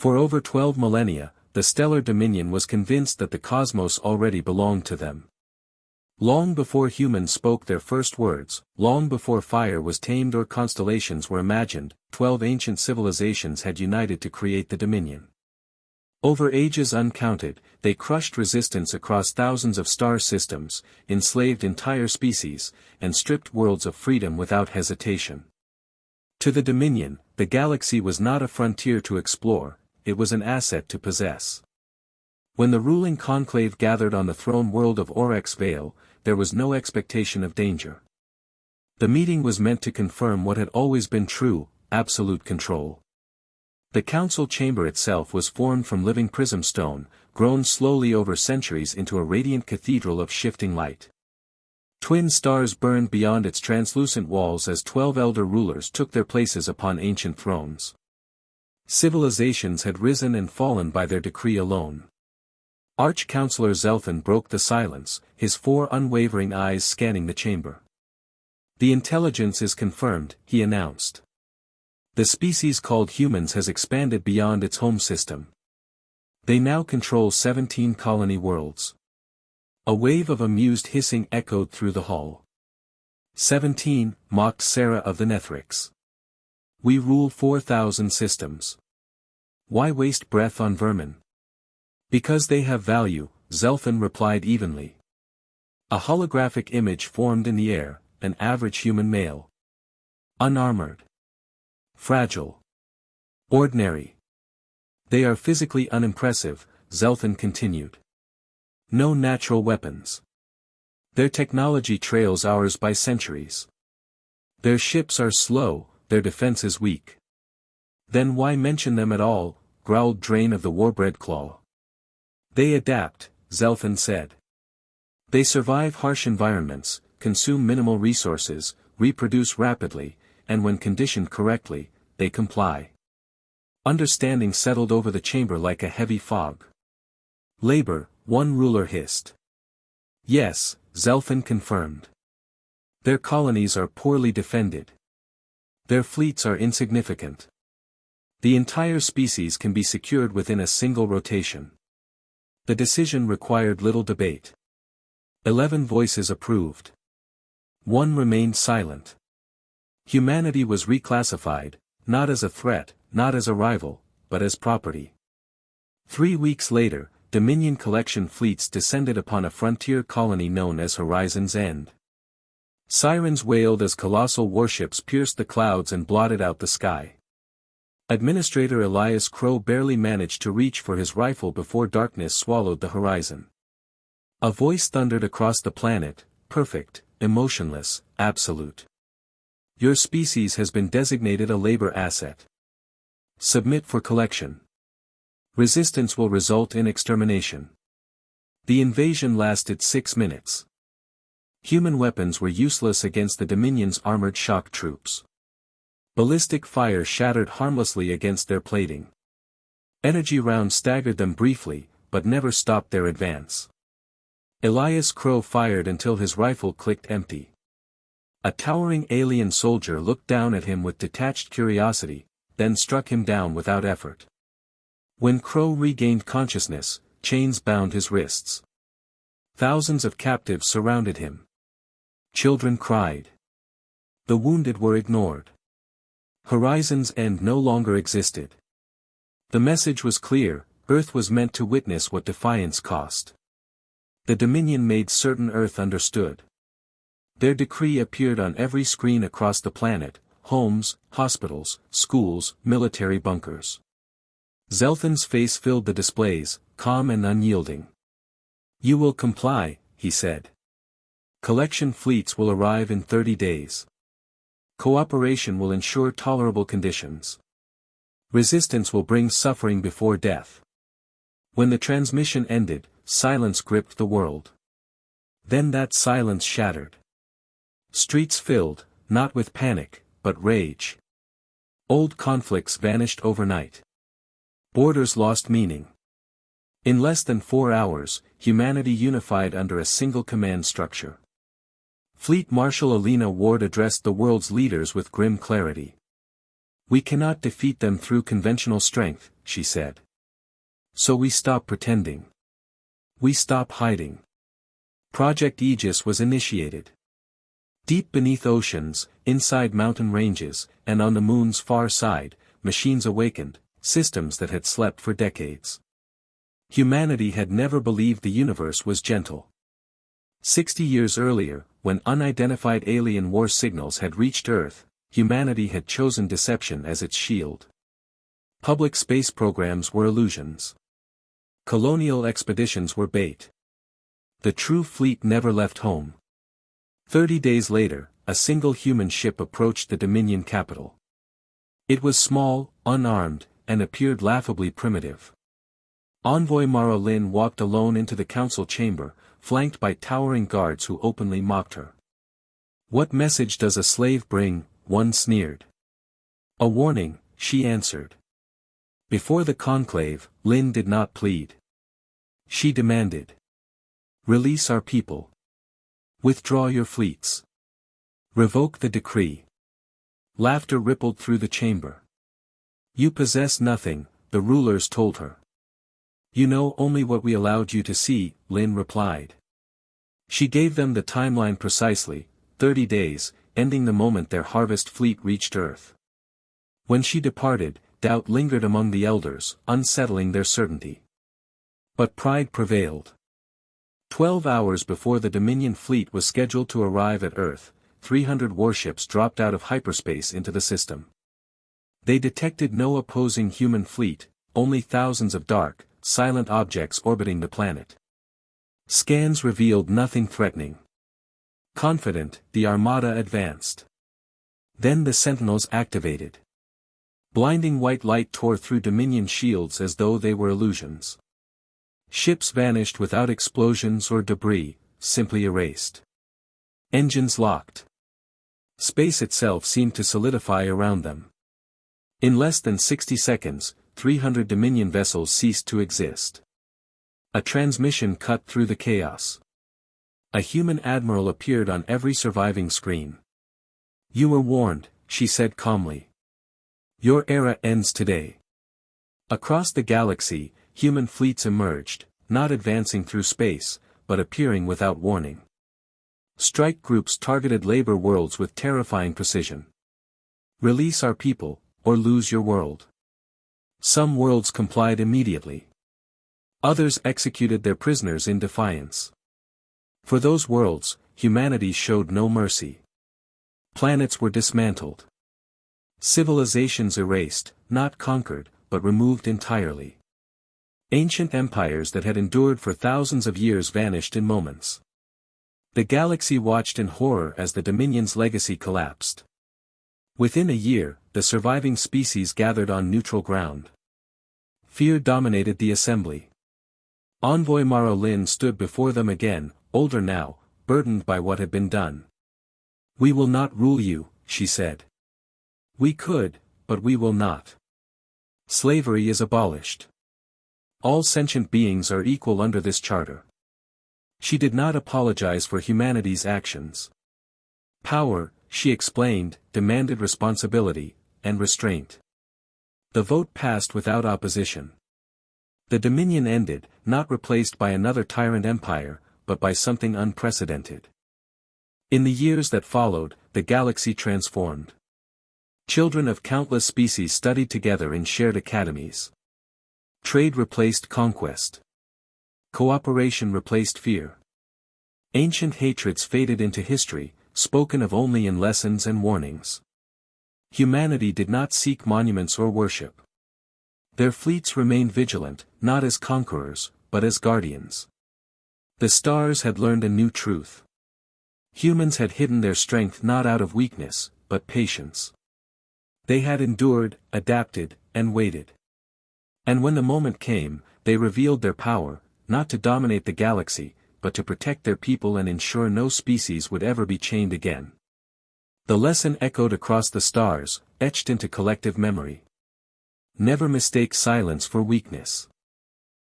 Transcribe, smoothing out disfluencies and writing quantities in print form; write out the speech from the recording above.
For over 12 millennia, the Stellar Dominion was convinced that the cosmos already belonged to them. Long before humans spoke their first words, long before fire was tamed or constellations were imagined, 12 ancient civilizations had united to create the Dominion. Over ages uncounted, they crushed resistance across thousands of star systems, enslaved entire species, and stripped worlds of freedom without hesitation. To the Dominion, the galaxy was not a frontier to explore, it was an asset to possess. When the ruling conclave gathered on the throne world of Oryx Vale, there was no expectation of danger. The meeting was meant to confirm what had always been true: absolute control. The council chamber itself was formed from living prism stone, grown slowly over centuries into a radiant cathedral of shifting light. Twin stars burned beyond its translucent walls as 12 elder rulers took their places upon ancient thrones. Civilizations had risen and fallen by their decree alone. Arch-Counselor Zelthan broke the silence, his 4 unwavering eyes scanning the chamber. "The intelligence is confirmed," he announced. "The species called humans has expanded beyond its home system. They now control 17 colony worlds." A wave of amused hissing echoed through the hall. 17, mocked Sarah of the Nethrix. "We rule 4,000 systems. Why waste breath on vermin?" "Because they have value," Zelthan replied evenly. A holographic image formed in the air, an average human male. Unarmored. Fragile. Ordinary. "They are physically unimpressive," Zelthan continued. "No natural weapons. Their technology trails ours by centuries. Their ships are slow, their defenses weak." "Then why mention them at all?" growled Drain of the Warbred Claw. "They adapt," Zelthan said. "They survive harsh environments, consume minimal resources, reproduce rapidly, and when conditioned correctly, they comply." Understanding settled over the chamber like a heavy fog. "Labor," one ruler hissed. "Yes," Zelthan confirmed. "Their colonies are poorly defended. Their fleets are insignificant. The entire species can be secured within a single rotation." The decision required little debate. 11 voices approved. 1 remained silent. Humanity was reclassified, not as a threat, not as a rival, but as property. 3 weeks later, Dominion collection fleets descended upon a frontier colony known as Horizon's End. Sirens wailed as colossal warships pierced the clouds and blotted out the sky. Administrator Elias Crow barely managed to reach for his rifle before darkness swallowed the horizon. A voice thundered across the planet: "Perfect, emotionless, absolute. Your species has been designated a labor asset. Submit for collection. Resistance will result in extermination." The invasion lasted 6 minutes. Human weapons were useless against the Dominion's armored shock troops. Ballistic fire shattered harmlessly against their plating. Energy rounds staggered them briefly, but never stopped their advance. Elias Crow fired until his rifle clicked empty. A towering alien soldier looked down at him with detached curiosity, then struck him down without effort. When Crow regained consciousness, chains bound his wrists. Thousands of captives surrounded him. Children cried. The wounded were ignored. Horizon's End no longer existed. The message was clear: Earth was meant to witness what defiance cost. The Dominion made certain Earth understood. Their decree appeared on every screen across the planet: homes, hospitals, schools, military bunkers. Zelthan's face filled the displays, calm and unyielding. "You will comply," he said. "Collection fleets will arrive in 30 days. Cooperation will ensure tolerable conditions. Resistance will bring suffering before death." When the transmission ended, silence gripped the world. Then that silence shattered. Streets filled, not with panic, but rage. Old conflicts vanished overnight. Borders lost meaning. In less than 4 hours, humanity unified under a single command structure. Fleet Marshal Alina Ward addressed the world's leaders with grim clarity. We cannot defeat them through conventional strength, she said. So we stop pretending. We stop hiding. Project Aegis was initiated. Deep beneath oceans, inside mountain ranges, and on the moon's far side, machines awakened, systems that had slept for decades. Humanity had never believed the universe was gentle. 60 years earlier, when unidentified alien war signals had reached Earth, humanity had chosen deception as its shield. Public space programs were illusions. Colonial expeditions were bait. The true fleet never left home. 30 days later, a single human ship approached the Dominion capital. It was small, unarmed, and appeared laughably primitive. Envoy Mara Lin walked alone into the council chamber, flanked by towering guards who openly mocked her. "What message does a slave bring?" one sneered. "A warning," she answered. Before the conclave, Lin did not plead. She demanded. "Release our people. Withdraw your fleets. Revoke the decree." Laughter rippled through the chamber. "You possess nothing," the rulers told her. "You know only what we allowed you to see," Lin replied. She gave them the timeline precisely, 30 days, ending the moment their harvest fleet reached Earth. When she departed, doubt lingered among the elders, unsettling their certainty. But pride prevailed. 12 hours before the Dominion fleet was scheduled to arrive at Earth, 300 warships dropped out of hyperspace into the system. They detected no opposing human fleet, only thousands of dark, silent objects orbiting the planet. Scans revealed nothing threatening. Confident, the armada advanced. Then the sentinels activated. Blinding white light tore through Dominion shields as though they were illusions. Ships vanished without explosions or debris, simply erased. Engines locked. Space itself seemed to solidify around them. In less than 60 seconds, 300 Dominion vessels ceased to exist. A transmission cut through the chaos. A human admiral appeared on every surviving screen. "You were warned," she said calmly. "Your era ends today." Across the galaxy, human fleets emerged, not advancing through space, but appearing without warning. Strike groups targeted labor worlds with terrifying precision. "Release our people, or lose your world." Some worlds complied immediately. Others executed their prisoners in defiance. For those worlds, humanity showed no mercy. Planets were dismantled. Civilizations erased, not conquered, but removed entirely. Ancient empires that had endured for thousands of years vanished in moments. The galaxy watched in horror as the Dominion's legacy collapsed. Within a year, the surviving species gathered on neutral ground. Fear dominated the assembly. Envoy Mara Lin stood before them again, older now, burdened by what had been done. "We will not rule you," she said. "We could, but we will not. Slavery is abolished. All sentient beings are equal under this charter." She did not apologize for humanity's actions. Power, she explained, demanded responsibility, and restraint. The vote passed without opposition. The Dominion ended, not replaced by another tyrant empire, but by something unprecedented. In the years that followed, the galaxy transformed. Children of countless species studied together in shared academies. Trade replaced conquest. Cooperation replaced fear. Ancient hatreds faded into history, spoken of only in lessons and warnings. Humanity did not seek monuments or worship. Their fleets remained vigilant, not as conquerors, but as guardians. The stars had learned a new truth. Humans had hidden their strength not out of weakness, but patience. They had endured, adapted, and waited. And when the moment came, they revealed their power, not to dominate the galaxy, but to protect their people and ensure no species would ever be chained again. The lesson echoed across the stars, etched into collective memory. Never mistake silence for weakness.